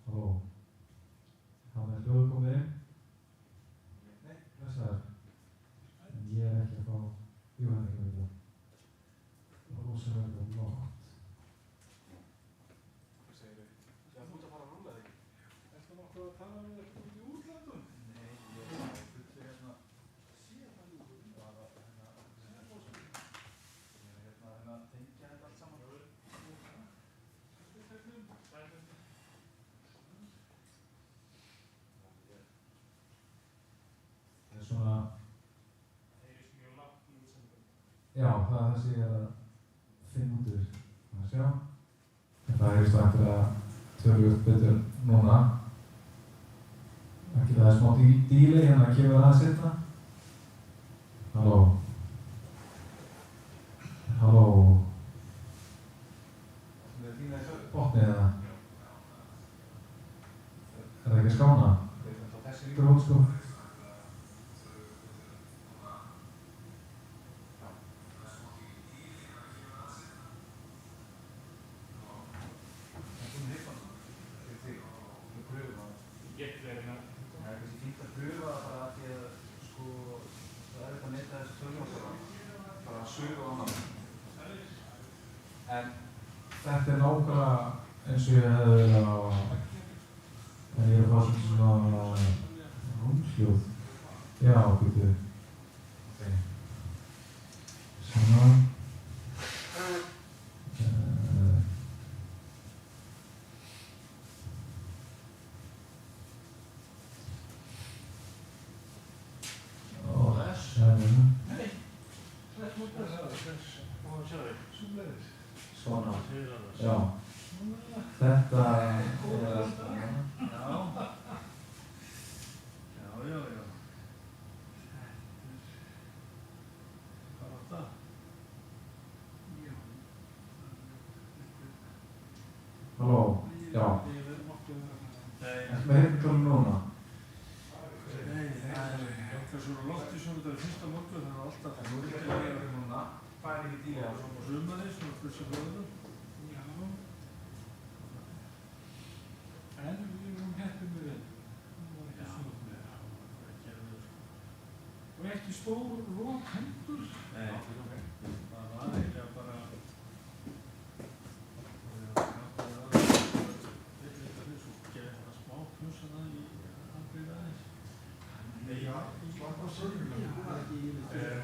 Halló. Hann hljóðu komið inn. Nei, blessaður. En ég ekki að fá bíóhendingar í það. Það var rosalega lágt. Hvað segir þau? Það út að fara að rúla þig. Ertu nokkuð að tala við þér út í útlöndum? Nei, ég fullir hérna. Sér það nú? Það var hérna tengja þetta allt saman. Það svona... Heyrist mjög lágt í útsendingum. Já, það er það sem ég að finna út yfir. Það sjá. En það heyrist það eftir að tölvöld betur núna. Ekki það smá díli hérna að kemur aðeins hérna. Halló. Halló. Það þín að botnið eða? Það ekki að skána? Þessi Grót sko. En þetta er nákvæmlega eins og ég hefði verið á en ég er að fá svona rúmhljóð. Já, býtu. Ok. Svona. Svona, já, þetta er alltaf Já. Hvað var það? Já. Halló, já. Ertu með heyrnartólin núna? Nei, það er eitthvað svona loftisjónu, það er fyrsta morgun, það er alltaf það. Nú er þetta að vera núna, hvað er ekki díla? Sumari, svona fyrsta flöðu. Já. En við erum heppið með þetta. Já. Og ekki stór rokhendur. Nei. Það var eiginlega bara... smá pjúsana í handrið aðeins. Nei, já. Smá pjúsana.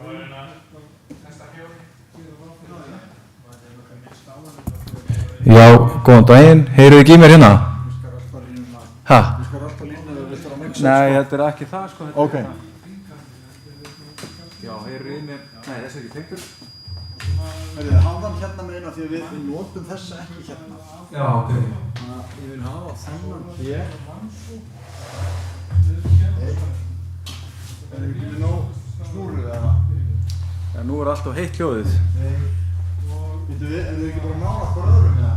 Var hérna næsta fjóri. Já, góðan daginn, heyruðu ekki í mér hérna? Hæ? Nei, þetta er ekki það sko. Ok. Já, heyruðu í mér, nei þessi er ekki tengdur. Hafðan hérna með eina því að við notum þessa ekki hérna. Já, ok. Þannig að ég vil hafa þennan hér. Er ekki nóg snúrið eða? Já, nú er alltaf heitt hljóðið. Býttu við, eru þið ekki bara nála hvort öðrum eða?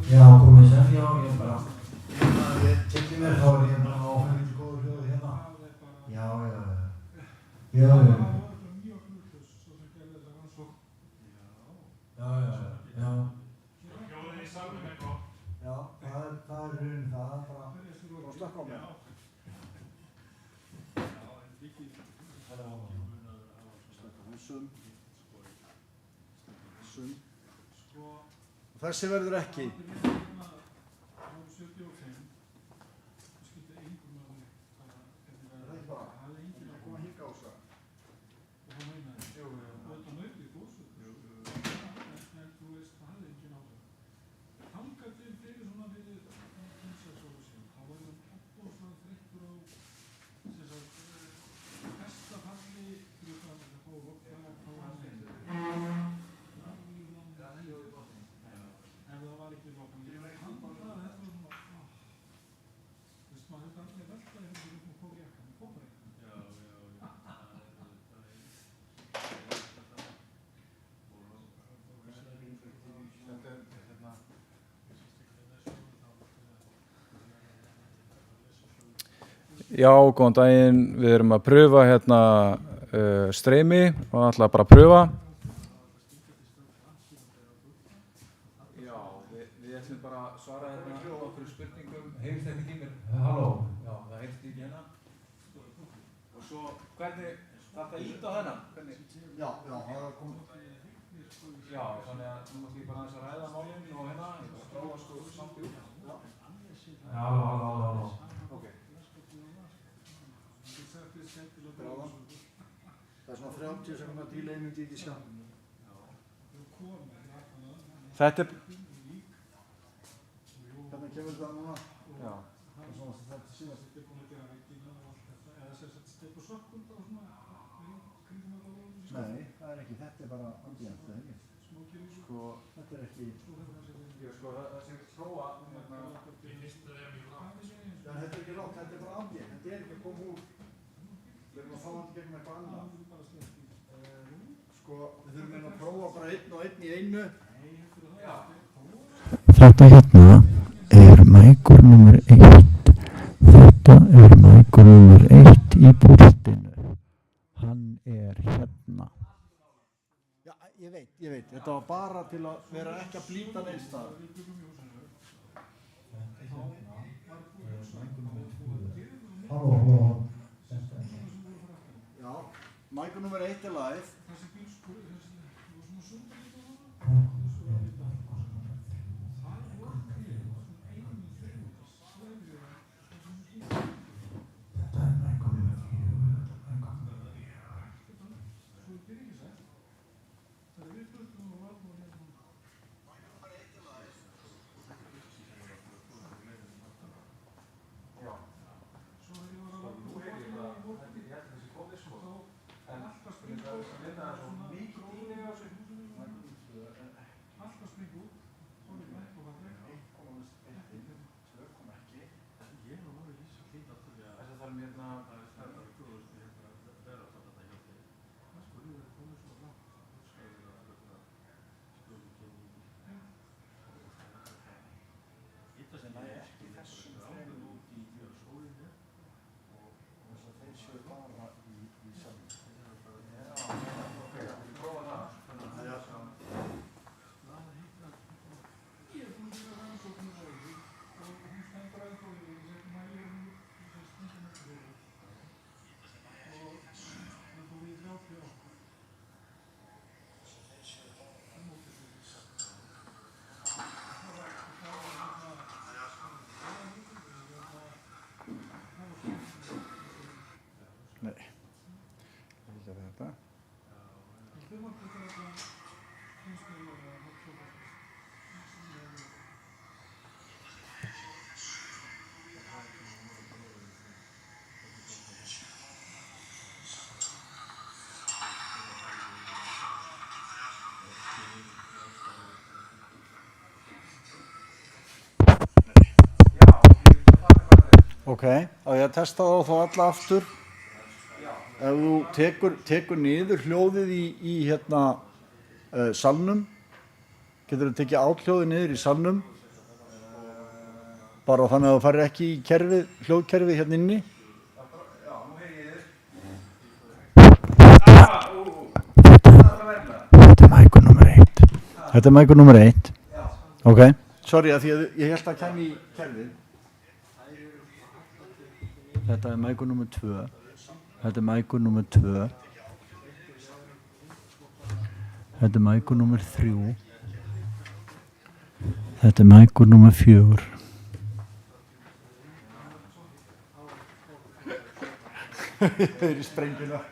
Já, komið sér, já, ég er bara... Ég tekið mér þá er ég bara á góður hljóði hérna. Já. Já. Hljóðið í salnum er gott. Já, það er raunin það, það er bara slökk á mig. Sum. Þessi verður ekki. Já, góðan daginn, við erum að pröfa hérna streymi og ætla bara að pröfa. halló. Já, það heyrst ekki hérna. Og svo, hvernig, þarf það ít á þennan? Hvernig? Já, það er komið. Já, þannig að þú mátt ekki bara aðeins að ræða málinn og hérna, skráa sko samt út. Já, halló. Ok. Gráðan. Það er svona 30 sekundar dílei myndi ég ekki sjá. Þetta er... Hvernig kemur þetta núna? Já. Það er svona þetta síðast. Nei, það er ekki. Þetta er bara ambient, það er ekki. Sko... Þetta er ekki... Já, sko, það sem prófa... Já, þetta er ekki lágt, þetta er bara ambient. Þetta er ekki að koma úr. Við erum að fá hann gegnum eitthvað annað. Sko, við þurfum að prófa bara einn og einn í einu. Þetta hérna er mækur nummer 1. Þetta er mækur nummer 1 í búrstinu. Hann er hérna. Já, ég veit. Þetta var bara til að vera ekki að blíta neins staðar. Halló. Já, mækur nummer 1 er live. Ok, á ég að testa þá alla aftur. Ef þú tekur niður hljóðið í hérna salnum, getur þú tekið áthljóðið niður í salnum, bara þannig að þú farir ekki í hljóðkerfið hérna inni. Þetta er mækur nummer 1. Þetta er mækur nummer 1. Ok. Sorry að því að ég held að kæmi í kerfið. Þetta er mækur nummer 2. Þetta er mækur nummer 2. Þetta er mækur nummer 3. Þetta er mækur nummer 4. Þau eru í sprengjuna.